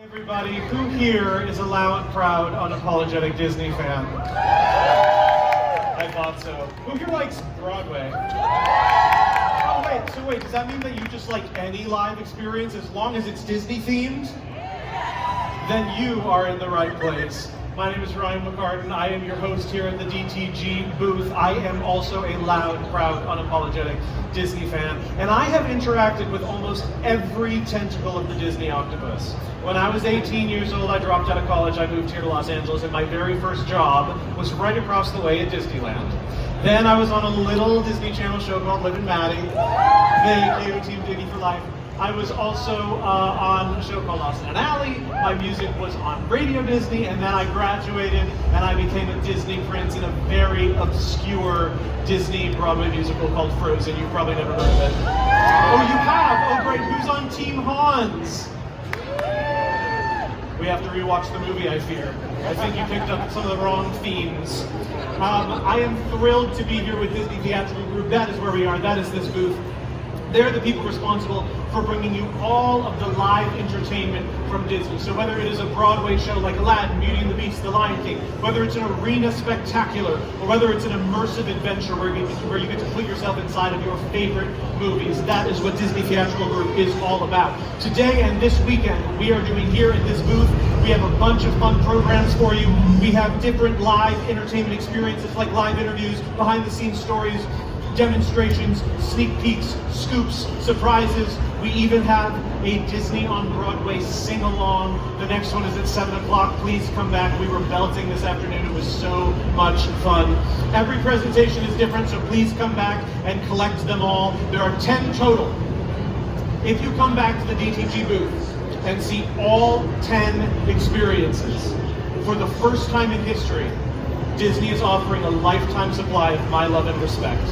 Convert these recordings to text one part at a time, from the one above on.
Everybody, who here is a loud, proud, unapologetic Disney fan? I thought so. Who here likes Broadway? Oh wait, does that mean that you just like any live experience as long as it's Disney themed? Then you are in the right place. My name is Ryan McCartan. I am your host here at the D23 booth. I am also a loud, proud, unapologetic Disney fan. And I have interacted with almost every tentacle of the Disney octopus. When I was 18 years old, I dropped out of college. I moved here to Los Angeles, and my very first job was right across the way at Disneyland. Then I was on a little Disney Channel show called Liv and Maddie. Thank you, Team Diggy for life. I was also on a show called Austin and Alley. My music was on Radio Disney, and then I graduated and I became a Disney prince in a very obscure Disney Broadway musical called Frozen. You've probably never heard of it. Oh, you have? Oh, great. Who's on Team Hans? We have to rewatch the movie, I fear. I think you picked up some of the wrong themes. I am thrilled to be here with Disney Theatrical Group. That is where we are. That is this booth. They're the people responsible for bringing you all of the live entertainment from Disney. So whether it is a Broadway show like Aladdin, Beauty and the Beast, The Lion King, whether it's an arena spectacular, or whether it's an immersive adventure where you get to put yourself inside of your favorite movies, that is what Disney Theatrical Group is all about. Today and this weekend, what we are doing here at this booth, we have a bunch of fun programs for you. We have different live entertainment experiences like live interviews, behind the scenes stories, demonstrations, sneak peeks, scoops, surprises. We even have a Disney on Broadway sing-along. The next one is at 7 o'clock. Please come back. We were belting this afternoon. It was so much fun. Every presentation is different, so please come back and collect them all. There are 10 total. If you come back to the DTG booth and see all 10 experiences for the first time in history, Disney is offering a lifetime supply of my love and respect.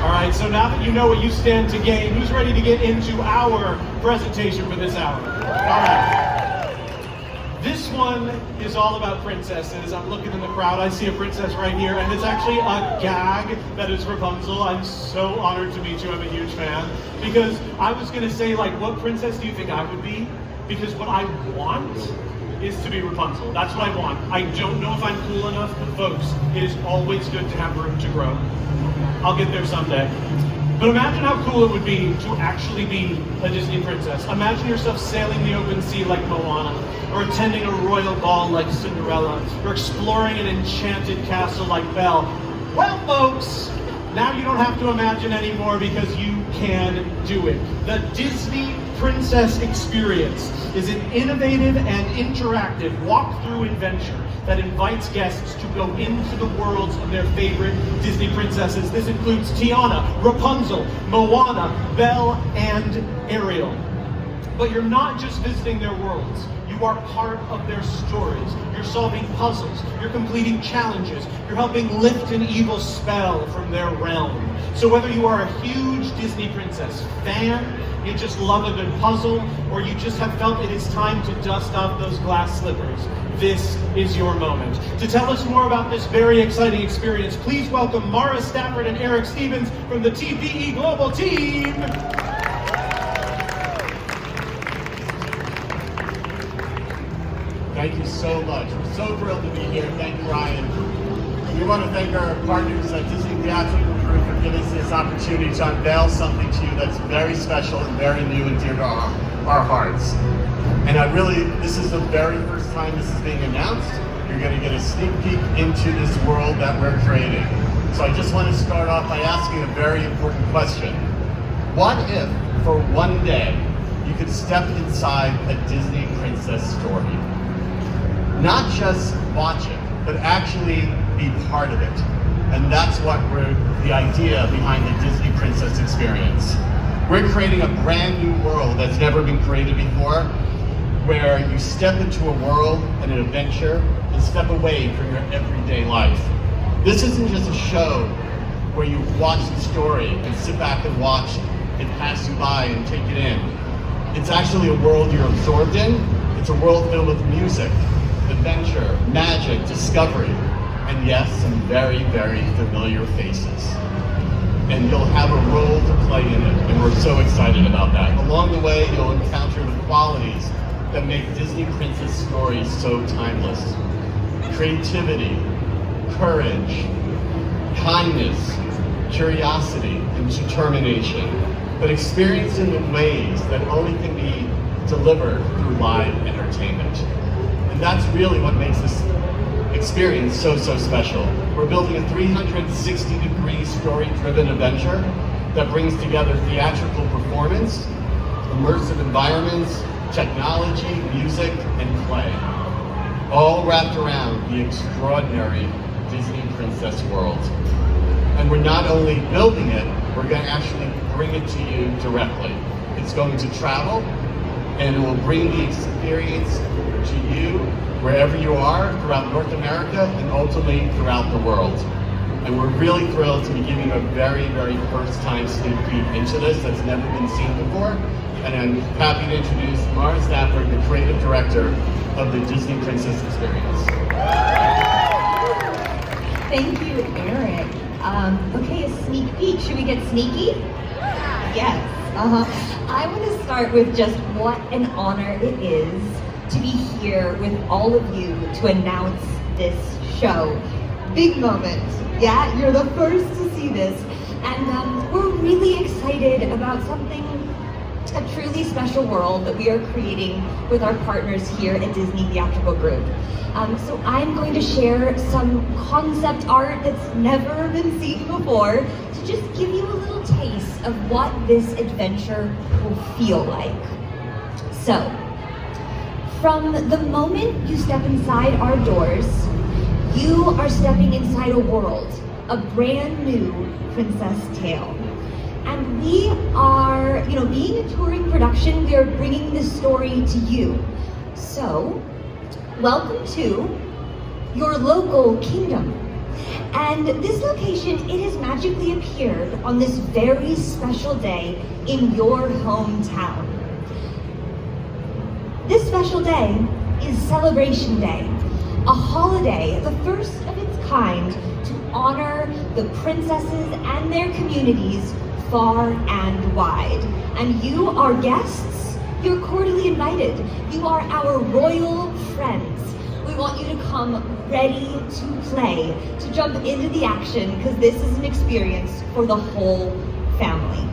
All right, so now that you know what you stand to gain, who's ready to get into our presentation for this hour? All right. This one is all about princesses. I'm looking in the crowd. I see a princess right here, and it's actually a gag that is Rapunzel. I'm so honored to meet you. I'm a huge fan. Because I was going to say, like, what princess do you think I would be? Because what I want is to be Rapunzel. That's what I want. I don't know if I'm cool enough, but folks, it is always good to have room to grow. I'll get there someday. But imagine how cool it would be to actually be a Disney princess. Imagine yourself sailing the open sea like Moana, or attending a royal ball like Cinderella, or exploring an enchanted castle like Belle. Well, folks, now you don't have to imagine anymore because you can do it. The Disney Princess Experience is an innovative and interactive walk-through adventure that invites guests to go into the worlds of their favorite Disney princesses. This includes Tiana, Rapunzel, Moana, Belle, and Ariel. But you're not just visiting their worlds. You are part of their stories. You're solving puzzles. You're completing challenges. You're helping lift an evil spell from their realm. So whether you are a huge Disney Princess fan, you just love a good puzzle, or you just have felt it is time to dust off those glass slippers, this is your moment. To tell us more about this very exciting experience, please welcome Mara Stafford and Eric Stevens from the TPE Global team. Thank you so much. We're so thrilled to be here. Thank you, Ryan. We want to thank our partners at Disney Theatrical Group for giving us this opportunity to unveil something to you that's very special and very new and dear to our hearts. And this is the very first time this is being announced. You're going to get a sneak peek into this world that we're creating. So I just want to start off by asking a very important question. What if, for one day, you could step inside a Disney princess story? Not just watch it, but actually be part of it. And that's the idea behind the Disney Princess Experience. We're creating a brand new world that's never been created before, where you step into a world and an adventure and step away from your everyday life. This isn't just a show where you watch the story and sit back and watch it pass you by and take it in. It's actually a world you're absorbed in. It's a world filled with music, adventure, magic, discovery, and yes, some very, very familiar faces. And you'll have a role to play in it, and we're so excited about that. Along the way, you'll encounter the qualities that make Disney princess stories so timeless. Creativity, courage, kindness, curiosity, and determination, but experienced in ways that only can be delivered through live entertainment. And that's really what makes this experience so special. We're building a 360-degree story-driven adventure that brings together theatrical performance, immersive environments, technology, music, and play, all wrapped around the extraordinary Disney princess world. And we're not only building it, we're going to actually bring it to you directly. It's going to travel, and it will bring the experience to you wherever you are throughout North America and ultimately throughout the world. And we're really thrilled to be giving you a very first time sneak peek into this that's never been seen before. And I'm happy to introduce Mara Stafford, the creative director of the Disney Princess Experience. Thank you, Eric. Okay, a sneak peek. Should we get sneaky? Yes. I want to start with just what an honor it is to be here with all of you to announce this show. Big moment. Yeah, you're the first to see this. And we're really excited about something, a truly special world that we are creating with our partners here at Disney Theatrical Group. So I'm going to share some concept art that's never been seen before to just give you a little taste of what this adventure will feel like. So, from the moment you step inside our doors, you are stepping inside a world, a brand new princess tale. And we are, being a touring production, we are bringing this story to you. So, welcome to your local kingdom. And this location, it has magically appeared on this very special day in your hometown. This special day is Celebration Day, a holiday, the first of its kind, to honor the princesses and their communities far and wide. And you, our guests, you're cordially invited. You are our royal friends. We want you to come ready to play, to jump into the action, because this is an experience for the whole family.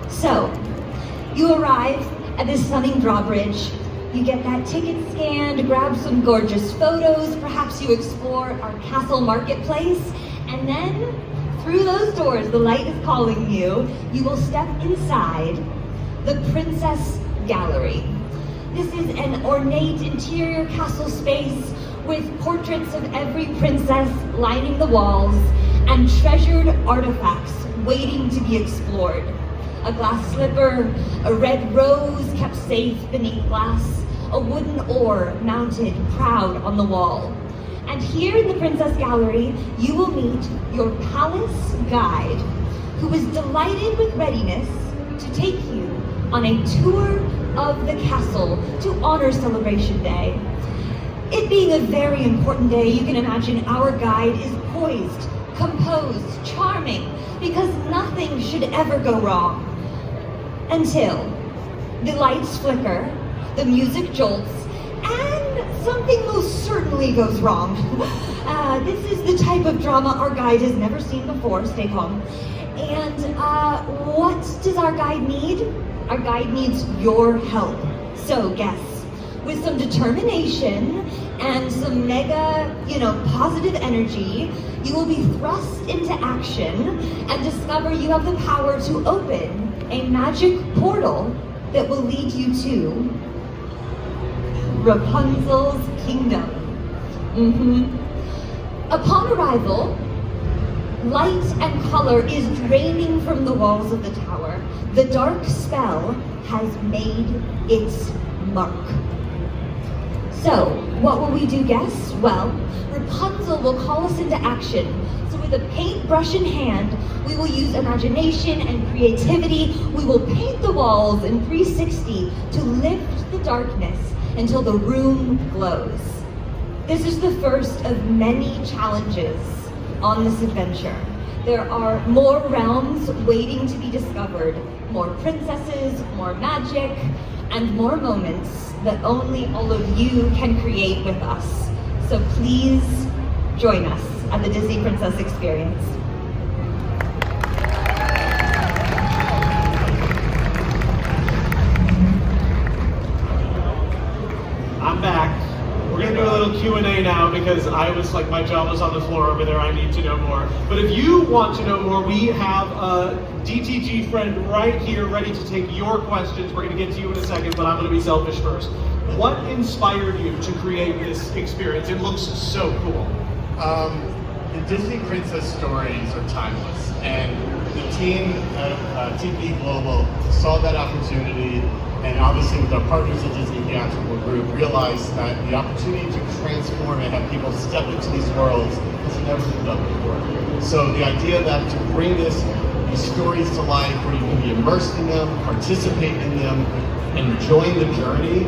So, you arrive at this stunning drawbridge. You get that ticket scanned, grab some gorgeous photos, perhaps you explore our castle marketplace, and then through those doors, the light is calling you, you will step inside the Princess Gallery. This is an ornate interior castle space with portraits of every princess lining the walls and treasured artifacts waiting to be explored. A glass slipper, a red rose kept safe beneath glass, a wooden oar mounted proud on the wall. And here in the Princess Gallery, you will meet your palace guide, who is delighted with readiness to take you on a tour of the castle to honor Celebration Day. It being a very important day, you can imagine our guide is poised, composed, charming, because nothing should ever go wrong. Until the lights flicker, the music jolts, and something most certainly goes wrong. This is the type of drama our guide has never seen before, stay calm. And what does our guide need? Our guide needs your help. So guests, with some determination and some mega, positive energy, you will be thrust into action and discover you have the power to open a magic portal that will lead you to Rapunzel's kingdom. Upon arrival, light and color is draining from the walls of the tower. The dark spell has made its mark. So, what will we do, guests? Well, Rapunzel will call us into action. So with a paintbrush in hand, we will use imagination and creativity. We will paint the walls in 360 to lift the darkness until the room glows. This is the first of many challenges on this adventure. There are more realms waiting to be discovered, more princesses, more magic, and more moments that only all of you can create with us. So please join us at the Disney Princess Experience. I'm back. We're gonna do a little Q&A now because I was like, my jaw was on the floor over there. I need to know more. But if you want to know more, we have a DTG friend right here ready to take your questions. We're gonna get to you in a second, but I'm gonna be selfish first. What inspired you to create this experience? It looks so cool. The Disney princess stories are timeless, and the team at TP Global saw that opportunity, and obviously with our partners at Disney Theatrical Group, realized that the opportunity to transform and have people step into these worlds has never been done before. So the idea that to bring these stories to life, where you can be immersed in them, participate in them, and join the journey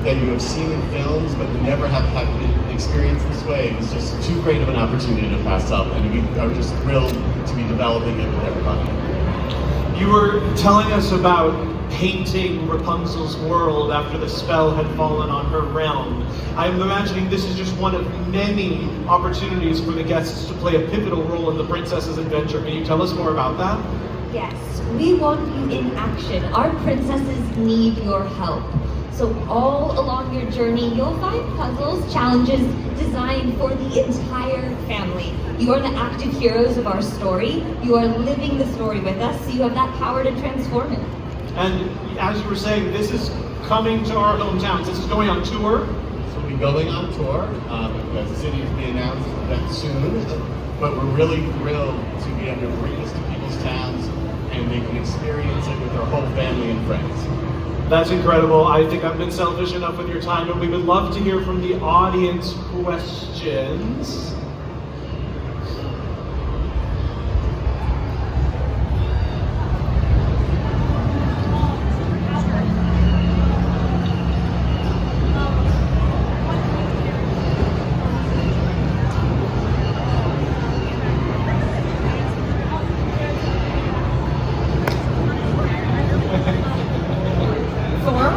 that you have seen in films but never have had it experienced this way, is just too great of an opportunity to pass up, and we are just thrilled to be developing it with everybody. You were telling us about painting Rapunzel's world after the spell had fallen on her realm. I'm imagining this is just one of many opportunities for the guests to play a pivotal role in the princess's adventure. Can you tell us more about that? Yes, we want you in action. Our princesses need your help. So all along your journey, you'll find puzzles, challenges designed for the entire family. You are the active heroes of our story. You are living the story with us, so you have that power to transform it. And as you were saying, this is coming to our hometowns. This is going on tour. So we'll be going on tour. The city will be announced that soon, but we're really thrilled to be able to bring this to people's towns, and they can experience it with their whole family and friends. That's incredible. I think I've been selfish enough with your time, but we would love to hear from the audience questions.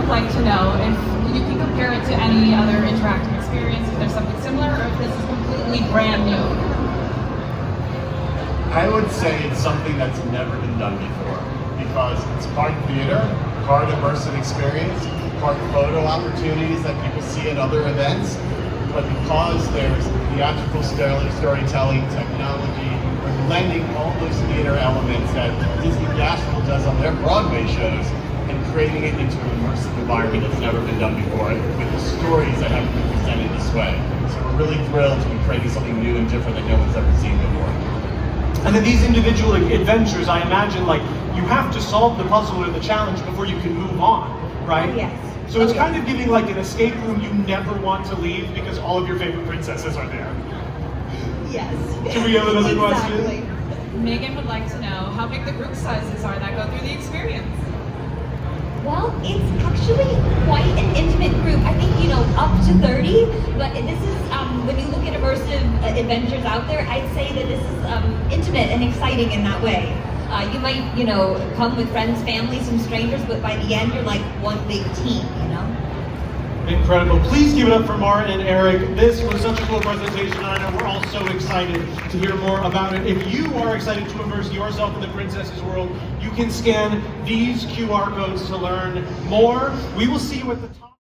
Like to know if you can compare it to any other interactive experience, if there's something similar, or if this is completely brand new. I would say it's something that's never been done before, because it's part theater, part immersive experience, part photo opportunities that people see at other events, but because there's theatrical storytelling, technology, we're blending all those theater elements that Disney Theatrical does on their Broadway shows, and creating it into an immersive environment that's never been done before, with the stories that haven't been presented this way. So we're really thrilled to be creating something new and different that no one's ever seen before. And then these individual adventures, I imagine, like, you have to solve the puzzle or the challenge before you can move on, right? Yes. So it's kind of giving like an escape room you never want to leave because all of your favorite princesses are there. Yes. Can we have another Exactly. question? Megan would like to know how big the group sizes are that go through the experience. Well, it's actually quite an intimate group. I think, up to 30, but this is, when you look at immersive adventures out there, I'd say that this is intimate and exciting in that way. You might, come with friends, family, some strangers, but by the end, you're like one big team, Incredible. Please give it up for Mara and Eric. This was such a cool presentation, and I know we're all so excited to hear more about it. If you are excited to immerse yourself in the princess's world, you can scan these QR codes to learn more. We will see you at the top.